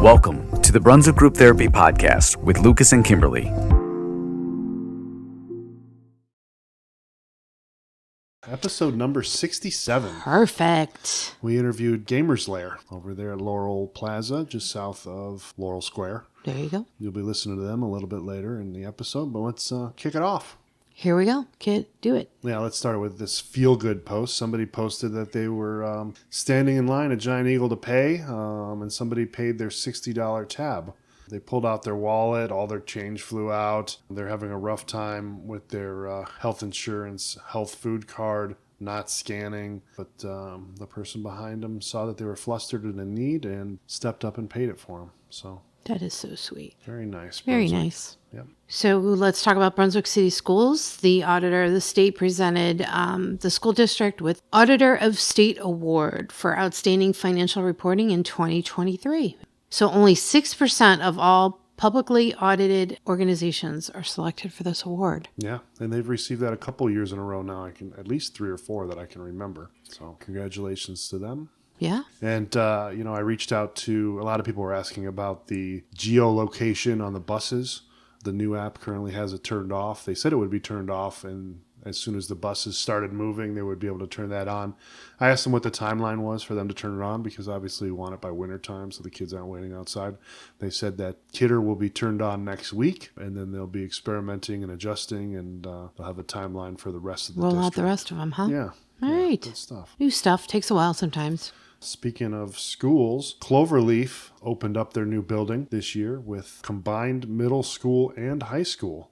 Welcome to the Brunswick Group Therapy Podcast with Lucas and Kimberlee. Episode number 67. Perfect. We interviewed Gamers Lair over there at Laurel Plaza, just south of Laurel Square. There you go. You'll be listening to them a little bit later in the episode, but let's kick it off. Here we go. Kid, do it. Yeah, let's start with this feel-good post. Somebody posted that they were standing in line at Giant Eagle to pay, and somebody paid their $60 tab. They pulled out their wallet, all their change flew out. They're having a rough time with their health insurance, health food card, not scanning. But the person behind them saw that they were flustered and in need and stepped up and paid it for them. So That is so sweet. very nice. Very Brunswick. nice. Yep. So let's talk about Brunswick City Schools. The Auditor of the State presented the school district with Auditor of State Award for Outstanding Financial Reporting in 2023. So only 6% of all publicly audited organizations are selected for this award. Yeah, and they've received that a couple years in a row now. I can at least 3 or 4 that I can remember. So congratulations to them. Yeah. And, I reached out to, a lot of people were asking about the geolocation on the buses. The new app currently has it turned off. They said it would be turned off, and as soon as the buses started moving, they would be able to turn that on. I asked them what the timeline was for them to turn it on, because obviously we want it by winter time so the kids aren't waiting outside. They said that Kidder will be turned on next week, and then they'll be experimenting and adjusting, and they'll have a timeline for the rest of the Roll district. out the rest of them, huh? Yeah. All yeah, right. Good stuff. New stuff. Takes a while sometimes. Speaking of schools, Cloverleaf opened up their new building this year with combined middle school and high school.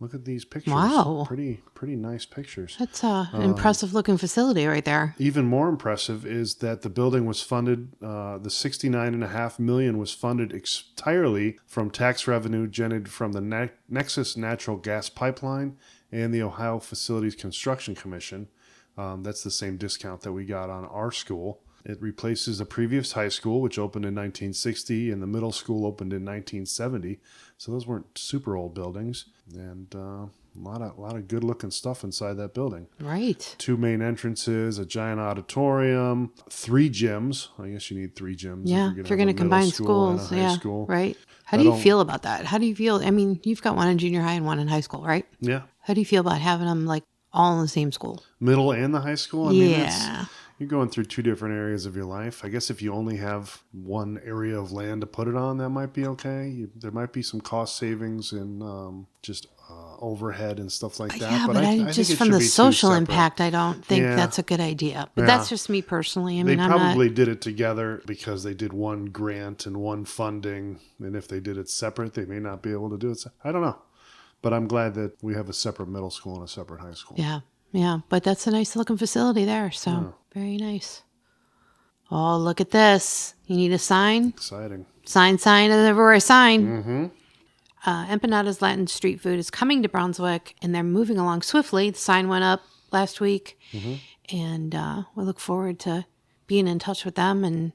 Look at these pictures. Wow. Pretty nice pictures. That's an impressive looking facility right there. Even more impressive is that the building was funded, the $69.5 million was funded entirely from tax revenue generated from the Nexus Natural Gas Pipeline and the Ohio Facilities Construction Commission. That's the same discount that we got on our school. It replaces the previous high school, which opened in 1960, and the middle school opened in 1970. So those weren't super old buildings, and a lot of good-looking stuff inside that building. Right. 2 main entrances, a giant auditorium, 3 gyms. I guess you need 3 gyms. Yeah, if you're going to combine schools. Yeah, school. right. How do you feel about that? How do you feel? I mean, you've got one in junior high and one in high school, right? Yeah. How do you feel about having them like all in the same school? Middle and the high school? I mean, you're going through 2 different areas of your life. I guess if you only have one area of land to put it on, that might be okay. There might be some cost savings in just overhead and stuff like that. Yeah, but I just think it from should the be 2 social separate. impact, I don't think that's a good idea. But that's just me personally. I mean, they probably did it together because they did one grant and one funding. And if they did it separate, they may not be able to do it. I don't know. But I'm glad that we have a separate middle school and a separate high school. Yeah. But that's a nice looking facility there. So very nice. Oh, look at this. You need a sign? Exciting. Sign, everywhere a sign. Mm-hmm. Empanada's Latin Street Food is coming to Brunswick, and they're moving along swiftly. The sign went up last week, and we look forward to being in touch with them and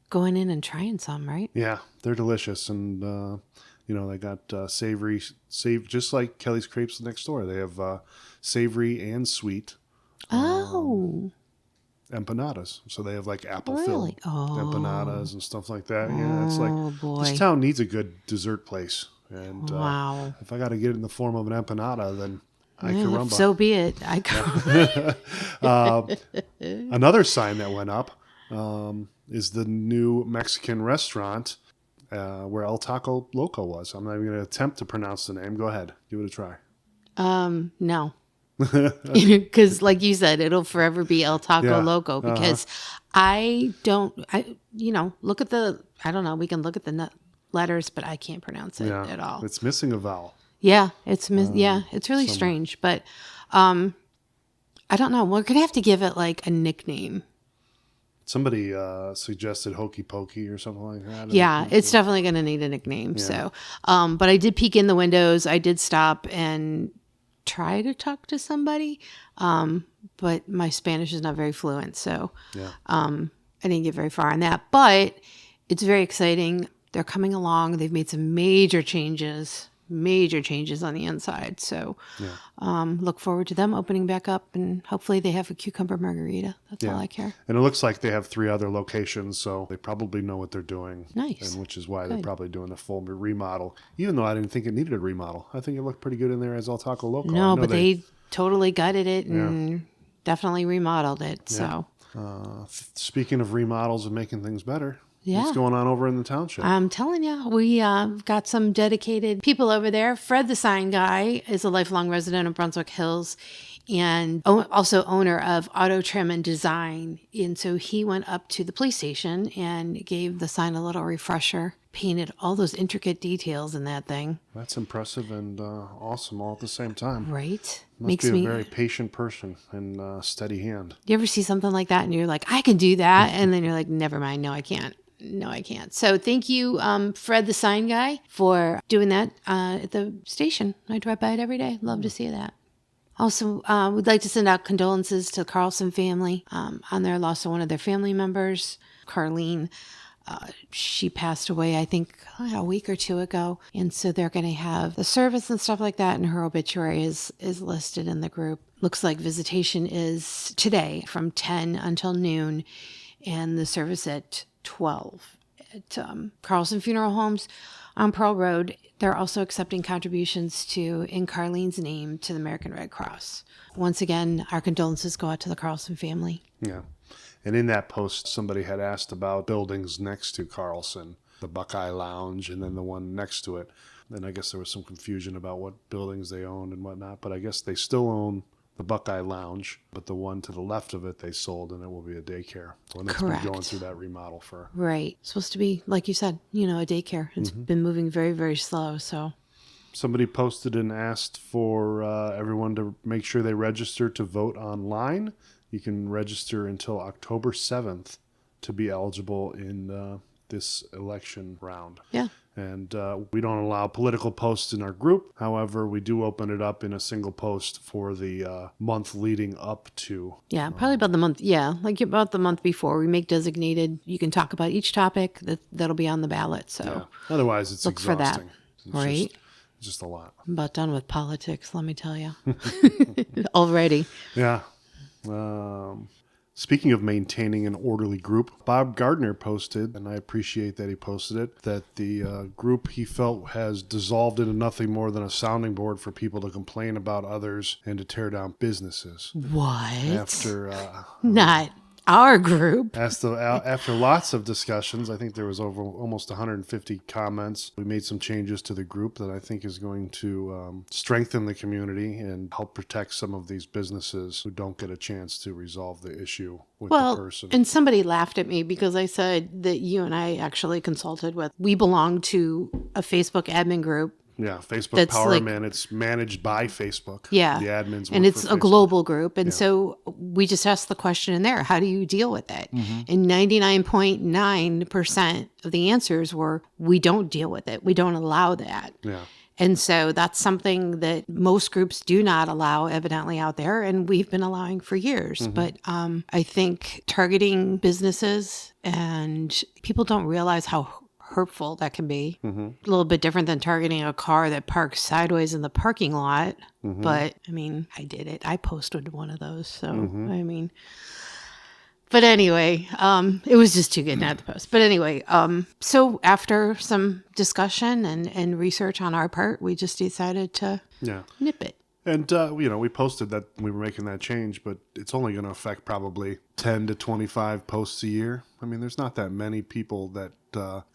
going in and trying some, right? Yeah, they're delicious. And, they got savory, just like Kelly's Crepes next door. They have savory and sweet. Empanadas. So they have like apple-filled empanadas and stuff like that. Yeah, it's like, boy. This town needs a good dessert place. And Wow. if I got to get it in the form of an empanada, then I can run by. So be it. Another sign that went up is the new Mexican restaurant where El Taco Loco was. I'm not even going to attempt to pronounce the name. Go ahead. Give it a try. No. Because like you said, it'll forever be El Taco Loco because look at I don't know, we can look at the letters, but I can't pronounce it at all. It's missing a vowel. Yeah, it's really strange, but I don't know. We're going to have to give it like a nickname. Somebody suggested Hokey Pokey or something like that. Yeah, it's definitely going to need a nickname. Yeah. So, but I did peek in the windows. I did stop and try to talk to somebody, but my Spanish is not very fluent, so I didn't get very far on that. But it's very exciting. They're coming along. They've made some major changes major changes on the inside. So look forward to them opening back up, and hopefully they have a cucumber margarita. That's all I care. And it looks like they have 3 other locations, so they probably know what they're doing. Nice. And which is why they're probably doing a full remodel, even though I didn't think it needed a remodel. I think it looked pretty good in there as El Taco Loco. No, but they totally gutted it and definitely remodeled it. So speaking of remodels and making things better, yeah. What's going on over in the township? I'm telling you, we got some dedicated people over there. Fred the sign guy is a lifelong resident of Brunswick Hills and also owner of Auto Trim and Design. And so he went up to the police station and gave the sign a little refresher, painted all those intricate details in that thing. That's impressive and awesome all at the same time. Right. Must be a very patient person and steady hand. You ever see something like that and you're like, I can do that? And then you're like, never mind. No, I can't. So thank you, Fred the sign guy, for doing that at the station. I drive by it every day. Love to see that. Also, we'd like to send out condolences to the Carlson family on their loss of one of their family members, Carlene. She passed away, I think, a week or 2 ago. And so they're going to have the service and stuff like that. And her obituary is listed in the group. Looks like visitation is today from 10 until noon and the service at 12 at Carlson Funeral Homes on Pearl Road. They're also accepting contributions in Carlene's name to the American Red Cross. Once again, our condolences go out to the Carlson family. Yeah. And in that post, somebody had asked about buildings next to Carlson, the Buckeye Lounge, and then the one next to it. And I guess there was some confusion about what buildings they owned and whatnot, but I guess they still own the Buckeye Lounge, but the one to the left of it they sold, and it will be a daycare. And it's been going through that remodel for... Right. Supposed to be, like you said, a daycare. It's been moving very, very slow, so... Somebody posted and asked for everyone to make sure they register to vote online. You can register until October 7th to be eligible in this election round. Yeah. And we don't allow political posts in our group. However, we do open it up in a single post for the month leading up to. Yeah, probably about the month. Yeah, like about the month before. We make designated. You can talk about each topic that'll be on the ballot. So otherwise, it's look exhausting. For that, right? It's just a lot. I'm about done with politics, let me tell you. Already. Yeah. Speaking of maintaining an orderly group, Bob Gardner posted, and I appreciate that he posted it, that the group he felt has dissolved into nothing more than a sounding board for people to complain about others and to tear down businesses. What? After not our group. After lots of discussions, I think there was over almost 150 comments. We made some changes to the group that I think is going to strengthen the community and help protect some of these businesses who don't get a chance to resolve the issue with the person. And somebody laughed at me because I said that you and I actually consulted with. We belong to a Facebook admin group. Yeah, Facebook Powerman. It's managed by Facebook. Yeah. The admins work and it's for a global group. And so we just asked the question in there, how do you deal with it? And 99.9% of the answers were, we don't deal with it. We don't allow that. Yeah. And so that's something that most groups do not allow evidently out there. And we've been allowing for years. But I think targeting businesses and people don't realize how hurtful that can be. A little bit different than targeting a car that parks sideways in the parking lot. But I mean, I did it. I posted one of those. So, I mean, but anyway, it was just too good not to post. But anyway, so after some discussion and research on our part, we just decided to nip it. And, we posted that we were making that change, but it's only going to affect probably 10 to 25 posts a year. I mean, there's not that many people that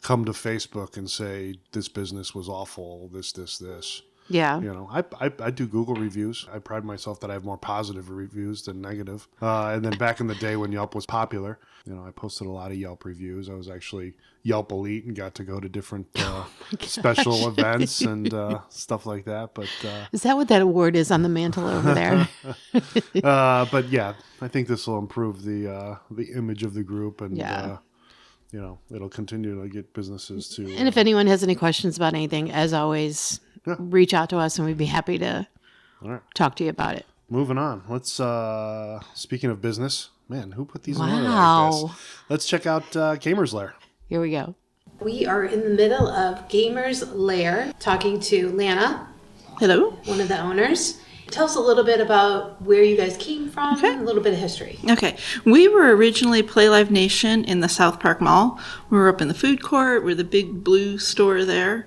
come to Facebook and say, this business was awful, this. Yeah. I do Google reviews. I pride myself that I have more positive reviews than negative. And then back in the day when Yelp was popular, I posted a lot of Yelp reviews. I was actually Yelp Elite and got to go to different special events and stuff like that. But is that what that award is on the mantle over there? But yeah, I think this will improve the image of the group and it'll continue to get businesses to. And if anyone has any questions about anything, as always, reach out to us and we'd be happy to talk to you about it. Moving on. Let's, speaking of business, man, who put these in order like this? Let's check out Gamer's Lair. Here we go. We are in the middle of Gamers Lair, talking to Lana. Hello. One of the owners. Tell us a little bit about where you guys came from, a little bit of history. Okay. We were originally Play Live Nation in the South Park Mall. We were up in the food court. We're the big blue store there.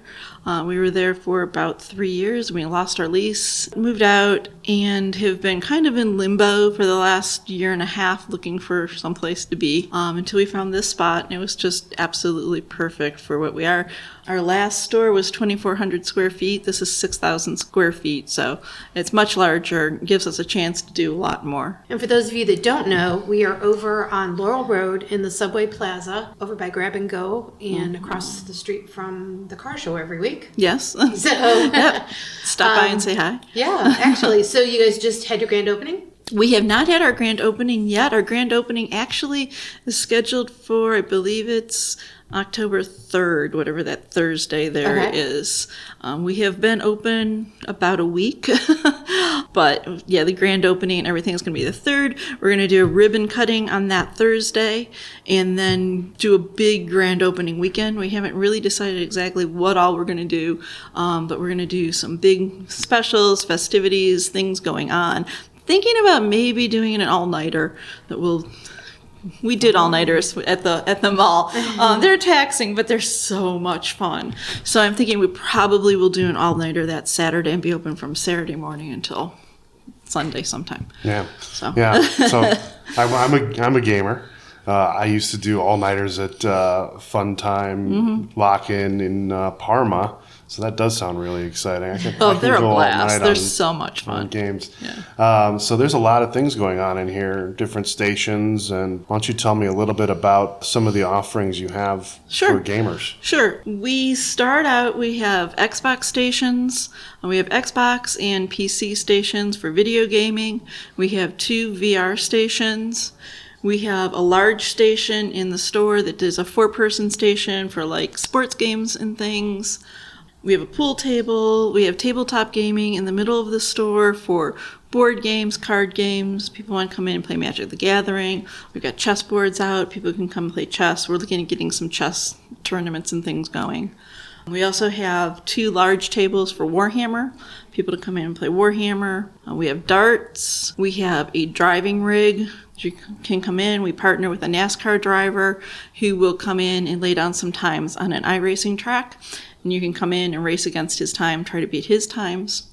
We were there for about 3 years. We lost our lease, moved out, and have been kind of in limbo for the last year and a half looking for someplace to be until we found this spot, and it was just absolutely perfect for what we are. Our last store was 2,400 square feet. This is 6,000 square feet, so it's much larger, gives us a chance to do a lot more. And for those of you that don't know, we are over on Laurel Road in the Subway Plaza, over by Grab and Go, and across the street from the car show every week. Yes. So, Yep. Stop by and say hi. Yeah, actually. So you guys just had your grand opening? We have not had our grand opening yet. Our grand opening actually is scheduled for, I believe it's October 3rd, whatever that Thursday there is. We have been open about a week, but yeah, the grand opening and everything is going to be the 3rd. We're going to do a ribbon cutting on that Thursday and then do a big grand opening weekend. We haven't really decided exactly what all we're going to do, but we're going to do some big specials, festivities, things going on. Thinking about maybe doing an all-nighter that we did all-nighters at the mall. They're taxing, but they're so much fun. So I'm thinking we probably will do an all-nighter that Saturday and be open from Saturday morning until Sunday sometime. Yeah. So I'm a gamer. I used to do all-nighters at Fun Time Lock-In Parma. So that does sound really exciting. They're a blast. They're so much fun. On games. Yeah. So there's a lot of things going on in here, different stations. And why don't you tell me a little bit about some of the offerings you have for gamers? Sure. We start out, we have Xbox stations. We have Xbox and PC stations for video gaming. We have 2 VR stations. We have a large station in the store that is a 4-person station for like sports games and things. We have a pool table. We have tabletop gaming in the middle of the store for board games, card games. People want to come in and play Magic the Gathering. We've got chess boards out. People can come play chess. We're looking at getting some chess tournaments and things going. We also have 2 large tables for Warhammer. People to come in and play Warhammer. We have darts. We have a driving rig. You can come in. We partner with a NASCAR driver who will come in and lay down some times on an iRacing track. And you can come in and race against his time, try to beat his times.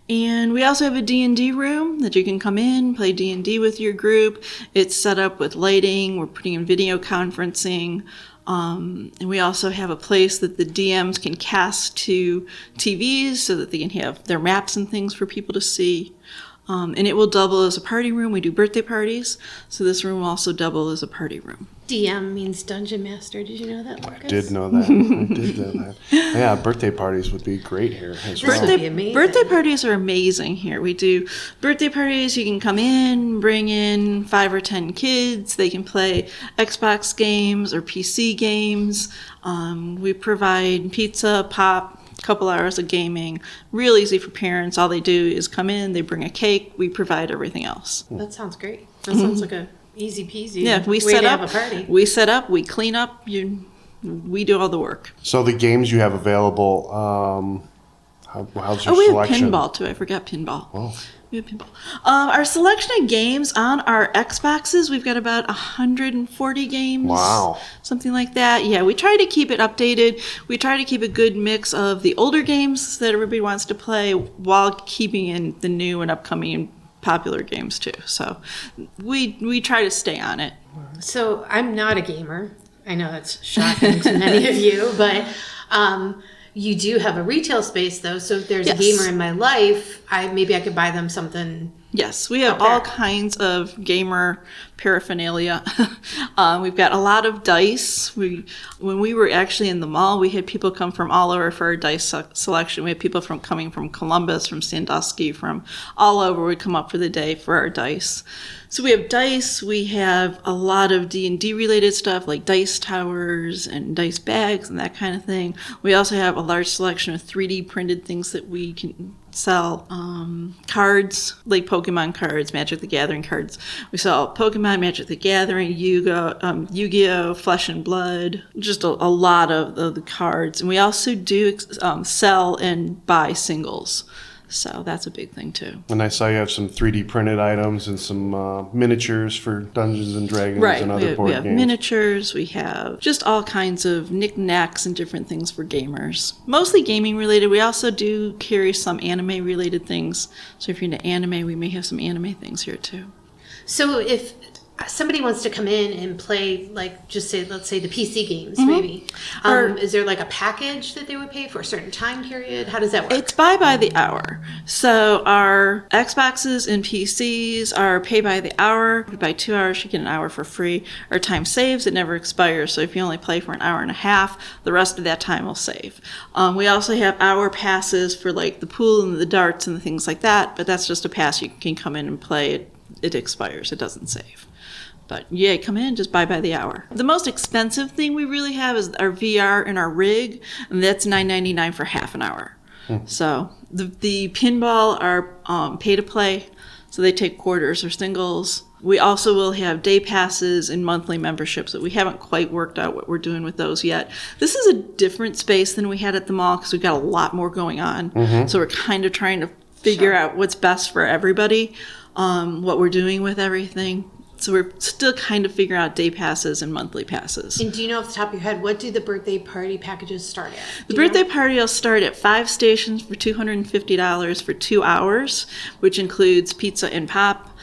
And we also have a D&D room that you can come in, play D&D with your group. It's set up with lighting. We're putting in video conferencing. And we also have a place that the DMs can cast to TVs so that they can have their maps and things for people to see. And it will double as a party room. We do birthday parties, so this room will also double as a party room. DM means Dungeon Master. Did you know that, Lucas? I did know that. Yeah, birthday parties would be great here as well. Would be amazing. Birthday parties are amazing here. We do birthday parties. You can come in, bring in 5 or 10 kids. They can play Xbox games or PC games. We provide pizza, pop, couple hours of gaming. Real easy for parents. All they do is come in, they bring a cake, we provide everything else. That sounds great. That sounds like a easy peasy we way set to up, have a party. We set up, we clean up, we do all the work. So the games you have available, how's your we selection? have pinball too. I forgot pinball. Oh. We have pinball. Our selection of games on our Xboxes, we've got about 140 games. Wow. Something like that. Yeah, we try to keep it updated. We try to keep a good mix of the older games that everybody wants to play while keeping in the new and upcoming and popular games too. So we try to stay on it. So I'm not a gamer. I know that's shocking to many of you, but you do have a retail space, though, so if there's a gamer in my life, maybe I could buy them something. Yes, we have all kinds of gamer paraphernalia. We've got a lot of dice. When we were actually in the mall, we had people come from all over for our dice selection. We had people coming from Columbus, from Sandusky, from all over would come up for the day for our dice. So we have dice. We have a lot of D&D related stuff like dice towers and dice bags and that kind of thing. We also have a large selection of 3D printed things that we can sell cards, like Pokemon cards, Magic the Gathering cards. We sell Pokemon, Magic the Gathering, Yu-Gi-Oh, Flesh and Blood, just a lot of the cards. And we also do sell and buy singles. So that's a big thing, too. And I saw you have some 3D printed items and some miniatures for Dungeons and Dragons and other board games. We have miniatures. We have just all kinds of knickknacks and different things for gamers. Mostly gaming related. We also do carry some anime related things. So if you're into anime, we may have some anime things here, too. So if somebody wants to come in and play, like, let's say the PC games, maybe. Is there like a package that they would pay for a certain time period? How does that work? It's by the hour. So our Xboxes and PCs are pay by the hour. If you buy 2 hours, you get an hour for free. Our time saves, it never expires. So if you only play for an hour and a half, the rest of that time will save. We also have hour passes for like the pool and the darts and the things like that, but that's just a pass. You can come in and play. It expires. It doesn't save. But yeah, come in, just buy by the hour. The most expensive thing we really have is our VR and our rig, and that's $9.99 for half an hour. So the pinball are pay to play, so they take quarters or singles. We also will have day passes and monthly memberships, but we haven't quite worked out what we're doing with those yet. This is a different space than we had at the mall because we've got a lot more going on. So we're kind of trying to figure out what's best for everybody, what we're doing with everything. So we're still kind of figuring out day passes and monthly passes. And do you know off the top of your head, what do the birthday party packages start at? The birthday party will start at 5 stations for $250 for 2 hours, which includes pizza and pop,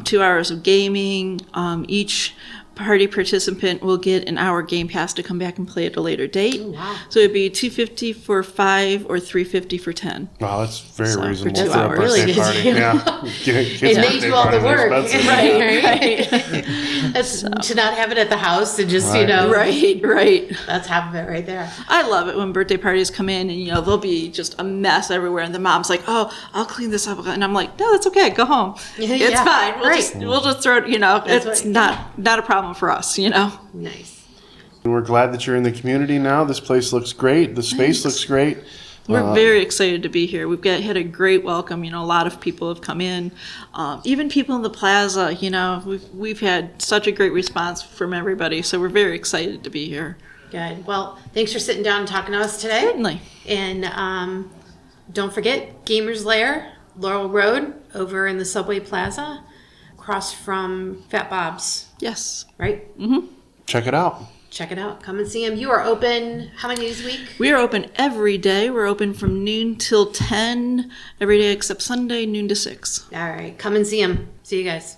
2 hours of gaming. Each party participant will get an hour game pass to come back and play at a later date. Oh, wow. So it'd be $250 for 5 or $350 for 10. Wow, that's very reasonable for 2 for a hours. birthday Really party. good. Yeah. And they do all the work. Right. That's to not have it at the house and just, Right. That's half of it right there. I love it when birthday parties come in and, there'll be just a mess everywhere. And the mom's like, oh, I'll clean this up. And I'm like, no, that's okay. Go home. It's fine. We'll just throw it, it's not a problem for us, Nice. We're glad that you're in the community now. This place looks great. The space looks great. We're very excited to be here. We've had a great welcome. A lot of people have come in. Even people in the plaza, we've had such a great response from everybody. So we're very excited to be here. Good. Well, thanks for sitting down and talking to us today. Certainly. And don't forget, Gamers Lair, Laurel Road, over in the Subway Plaza, across from Fat Bob's. Yes. Right? Mm-hmm. Check it out. Check it out. Come and see them. You are open how many days a week? We are open every day. We're open from noon till 10 every day except Sunday, noon to 6. All right. Come and see them. See you guys.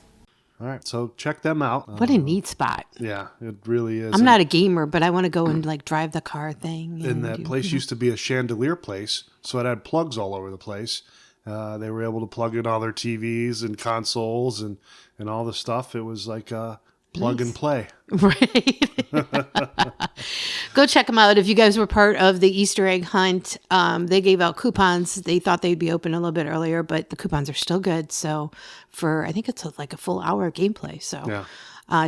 All right, so check them out. What a neat spot. Yeah, it really is. I'm not a gamer, but I want to go and drive the car thing. And that place used to be a chandelier place, so it had plugs all over the place. They were able to plug in all their TVs and consoles and all the stuff. It was like plug and play. Right. Go check them out. If you guys were part of the Easter egg hunt, they gave out coupons. They thought they'd be open a little bit earlier, but the coupons are still good. So I think it's like a full hour gameplay. So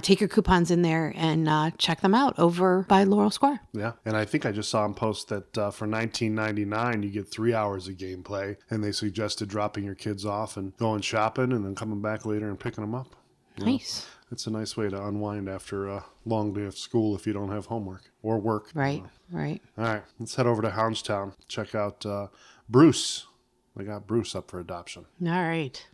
take your coupons in there and check them out over by Laurel Square. Yeah. And I think I just saw them post that for $19.99, you get 3 hours of gameplay. And they suggested dropping your kids off and going shopping and then coming back later and picking them up. Nice. It's a nice way to unwind after a long day of school if you don't have homework or work. Right, right. All right, let's head over to Houndstown. Check out Bruce. They got Bruce up for adoption. All right.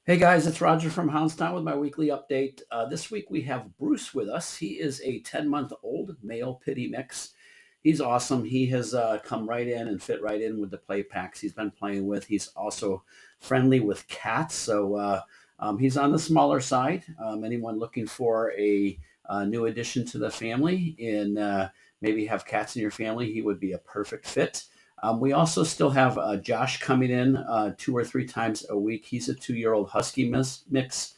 Hey guys, it's Roger from Houndstown with my weekly update. This week we have Bruce with us. He is a 10-month-old male pitty mix. He's awesome. He has come right in and fit right in with the play packs he's been playing with. He's also friendly with cats, so he's on the smaller side. Anyone looking for a new addition to the family and maybe have cats in your family, he would be a perfect fit. We also still have Josh coming in 2 or 3 times a week. He's a 2-year-old husky mix.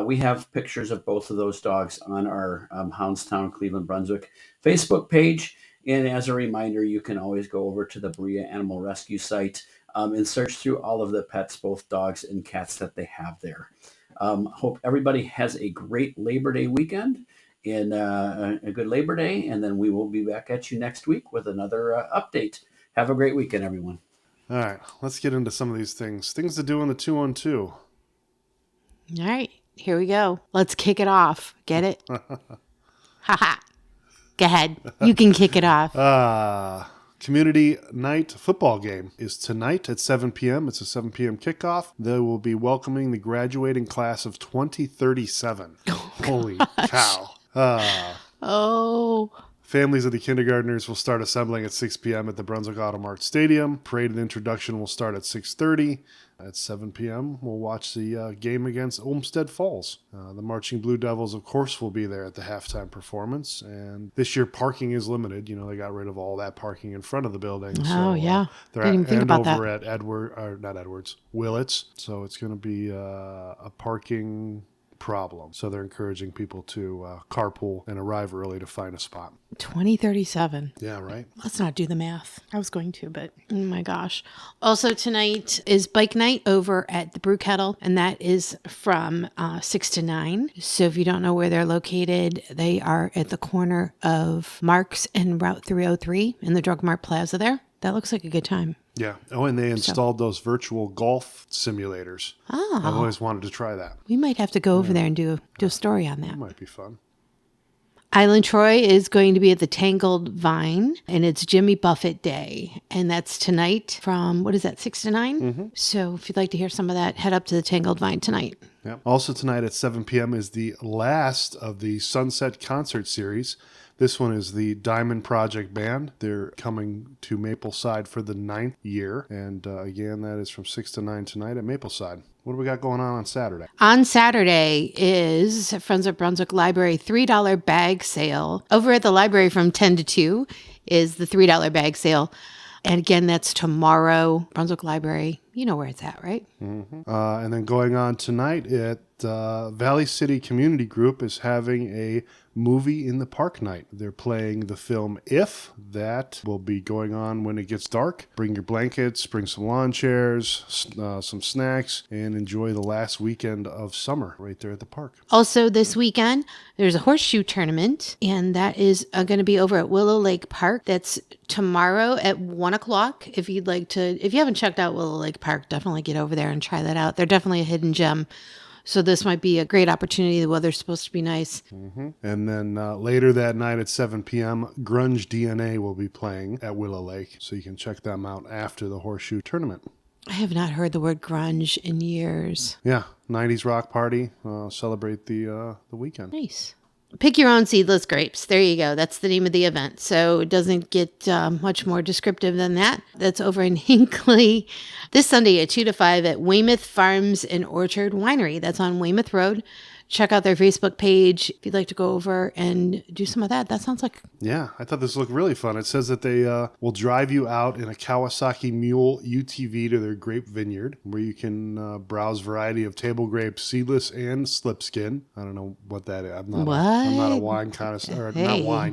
We have pictures of both of those dogs on our Houndstown, Cleveland, Brunswick Facebook page. And as a reminder, you can always go over to the Berea Animal Rescue site and search through all of the pets, both dogs and cats that they have there. Hope everybody has a great Labor Day weekend and a good Labor Day. And then we will be back at you next week with another update. Have a great weekend, everyone. All right, let's get into some of these things. Things to do in the 2-on-2. All right, here we go. Let's kick it off. Get it? Haha. Go ahead. You can kick it off. Community night football game is tonight at 7 p.m. It's a 7 p.m. kickoff. They will be welcoming the graduating class of 2037. Holy cow. Oh. Families of the kindergartners will start assembling at 6 p.m. at the Brunswick Automart Stadium. Parade and introduction will start at 6:30. At 7 p.m., we'll watch the game against Olmsted Falls. The Marching Blue Devils, of course, will be there at the halftime performance. And this year, parking is limited. You know, they got rid of all that parking in front of the building. Oh, yeah. They're Didn't even think about over that. at Willits. So it's going to be a parking problem. So they're encouraging people to carpool and arrive early to find a spot. 2037. Yeah, right? Let's not do the math. I was going to, but oh my gosh. Also tonight is bike night over at the Brew Kettle, and that is from 6 to 9. So if you don't know where they're located, they are at the corner of Marks and Route 303 in the Drug Mart Plaza there. That looks like a good time. Yeah. Oh, and they installed those virtual golf simulators. Oh. I've always wanted to try that. We might have to go over there and do a story on that. That might be fun. Island Troy is going to be at the Tangled Vine, and it's Jimmy Buffett Day. And that's tonight from, 6 to 9? Mm-hmm. So if you'd like to hear some of that, head up to the Tangled Vine tonight. Yeah. Also tonight at 7 p.m. is the last of the Sunset Concert Series. This one is the Diamond Project Band. They're coming to Mapleside for the 9th year. And again, that is from 6 to 9 tonight at Mapleside. What do we got going on Saturday? On Saturday is Friends of Brunswick Library $3 bag sale. Over at the library from 10 to 2 is the $3 bag sale. And again, that's tomorrow. Brunswick Library, you know where it's at, right? Mm-hmm. And then going on tonight at Valley City Community Group is having a movie in the park night. They're playing the film If. That will be going on when it gets dark. Bring your blankets, bring some lawn chairs, some snacks, and enjoy the last weekend of summer right there at the park. Also this weekend, there's a horseshoe tournament, and that is going to be over at Willow Lake Park. That's tomorrow at 1 o'clock. If you haven't checked out Willow Lake Park, definitely get over there and try that out. They're definitely a hidden gem. So this might be a great opportunity. The weather's supposed to be nice. Mm-hmm. And then later that night at 7 p.m., Grunge DNA will be playing at Willow Lake. So you can check them out after the horseshoe tournament. I have not heard the word grunge in years. Yeah, 90s rock party. Celebrate the weekend. Nice. Pick your own seedless grapes. There you go. That's the name of the event. So it doesn't get much more descriptive than that. That's over in Hinckley this Sunday at 2 to 5 at Weymouth Farms and Orchard Winery. That's on Weymouth Road. Check out their Facebook page if you'd like to go over and do some of that. That sounds like... Yeah, I thought this looked really fun. It says that they will drive you out in a Kawasaki Mule UTV to their grape vineyard, where you can browse variety of table grapes, seedless and slipskin. I don't know what that is. I'm not a wine connoisseur,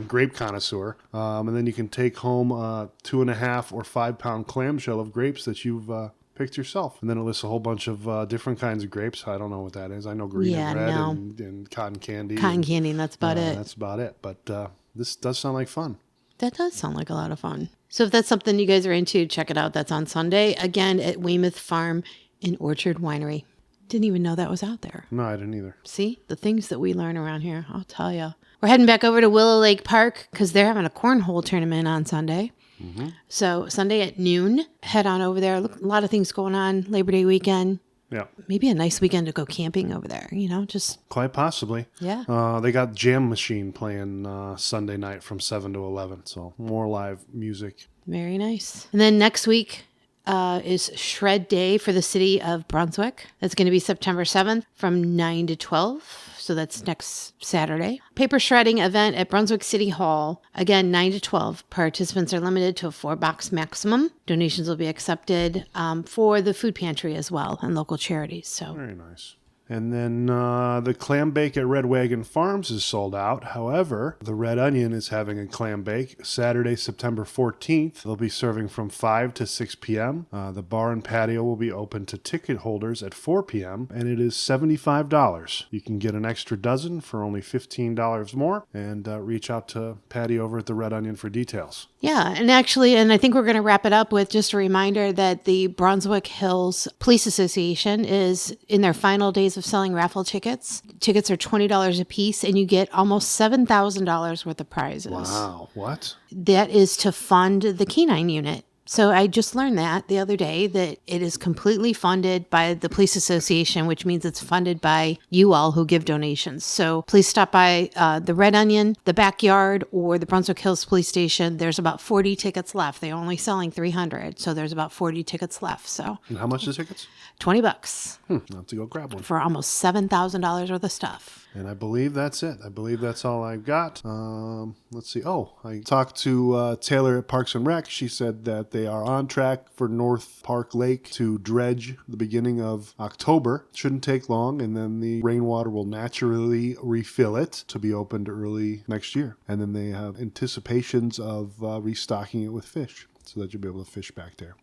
grape connoisseur. And then you can take home a 2.5 or 5 pound clamshell of grapes that you've picked yourself. And then it lists a whole bunch of different kinds of grapes. I don't know what that is. I know green and red and cotton candy. Cotton candy, and that's about it. That's about it. But this does sound like fun. That does sound like a lot of fun. So if that's something you guys are into, check it out. That's on Sunday, again, at Weymouth Farm and Orchard Winery. Didn't even know that was out there. No, I didn't either. See, the things that we learn around here, I'll tell you. We're heading back over to Willow Lake Park because they're having a cornhole tournament on Sunday. Mm-hmm. So Sunday at noon, head on over there. Look, a lot of things going on. Labor Day weekend. Yeah. Maybe a nice weekend to go camping over there, just... Quite possibly. Yeah. They got Jam Machine playing Sunday night from 7 to 11. So more live music. Very nice. And then next week is Shred Day for the city of Brunswick. That's going to be September 7th from 9 to 12. So that's next Saturday. Paper shredding event at Brunswick City Hall. Again, 9 to 12. Participants are limited to a 4-box maximum. Donations will be accepted for the food pantry as well and local charities. So very nice. And then the clam bake at Red Wagon Farms is sold out. However, the Red Onion is having a clam bake Saturday, September 14th. They'll be serving from 5 to 6 p.m. The bar and patio will be open to ticket holders at 4 p.m. and it is $75. You can get an extra dozen for only $15 more, and reach out to Patty over at the Red Onion for details. Yeah, and actually, and I think we're going to wrap it up with just a reminder that the Brunswick Hills Police Association is in their final days of selling raffle tickets. Tickets are $20 a piece, and you get almost $7,000 worth of prizes. Wow, what? That is to fund the canine unit. So I just learned that the other day, that it is completely funded by the Police Association, which means it's funded by you all who give donations. So please stop by the Red Onion, the Backyard, or the Brunswick Hills Police Station. There's about 40 tickets left. They're only selling 300, so there's about 40 tickets left. So And how much are the tickets? $20 I'll have to go grab one. for almost $7,000 worth of stuff. And I believe that's it. I believe that's all I've got. Let's see. Oh, I talked to Taylor at Parks and Rec. She said that they are on track for North Park Lake to dredge the beginning of October. Shouldn't take long, and then the rainwater will naturally refill it to be opened early next year. And then they have anticipations of restocking it with fish, so that you'll be able to fish back there.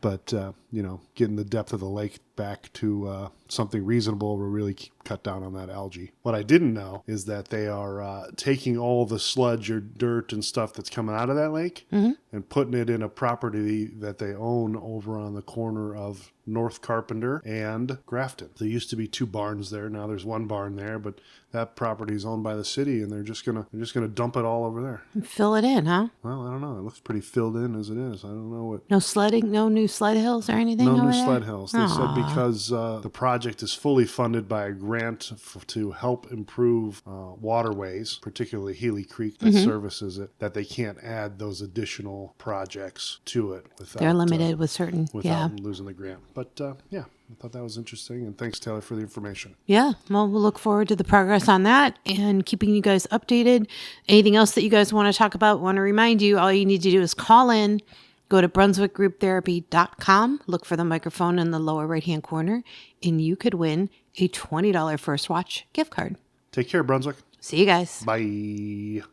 But, getting the depth of the lake back to something reasonable will really cut down on that algae. What I didn't know is that they are taking all the sludge or dirt and stuff that's coming out of that lake and putting it in a property that they own over on the corner of North Carpenter and Grafton. There used to be 2 barns there. Now there's 1 barn there, but that property is owned by the city, and they're just gonna dump it all over there. Fill it in, huh? Well, I don't know. It looks pretty filled in as it is. I don't know what. No sledding, no new sled hills or anything No over new there? sled hills. They said because the project is fully funded by a grant to help improve waterways, particularly Healy Creek that services it, that they can't add those additional projects to it without. They're limited with certain, without losing the grant. But I thought that was interesting, and thanks, Taylor, for the information. Yeah, well, we'll look forward to the progress on that and keeping you guys updated. Anything else that you guys want to talk about? Want to remind you, all you need to do is call in, go to brunswickgrouptherapy.com, look for the microphone in the lower right-hand corner, and you could win a $20 First Watch gift card. Take care, Brunswick. See you guys. Bye.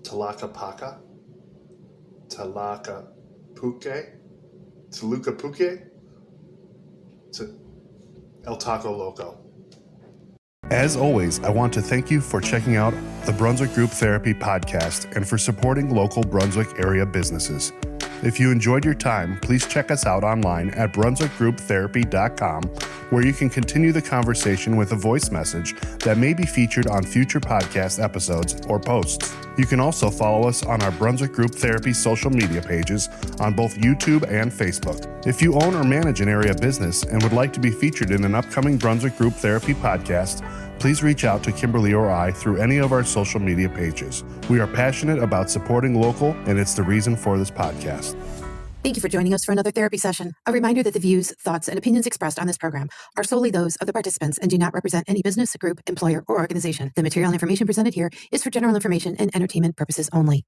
Tlaquepaque? Tlaquepaque? El Taco Loco. As always, I want to thank you for checking out the Brunswick Group Therapy podcast and for supporting local Brunswick area businesses. If you enjoyed your time, please check us out online at brunswickgrouptherapy.com, where you can continue the conversation with a voice message that may be featured on future podcast episodes or posts. You can also follow us on our Brunswick Group Therapy social media pages on both YouTube and Facebook. If you own or manage an area business and would like to be featured in an upcoming Brunswick Group Therapy podcast, please reach out to Kimberlee or I through any of our social media pages. We are passionate about supporting local, and it's the reason for this podcast. Thank you for joining us for another therapy session. A reminder that the views, thoughts, and opinions expressed on this program are solely those of the participants and do not represent any business, group, employer, or organization. The material and information presented here is for general information and entertainment purposes only.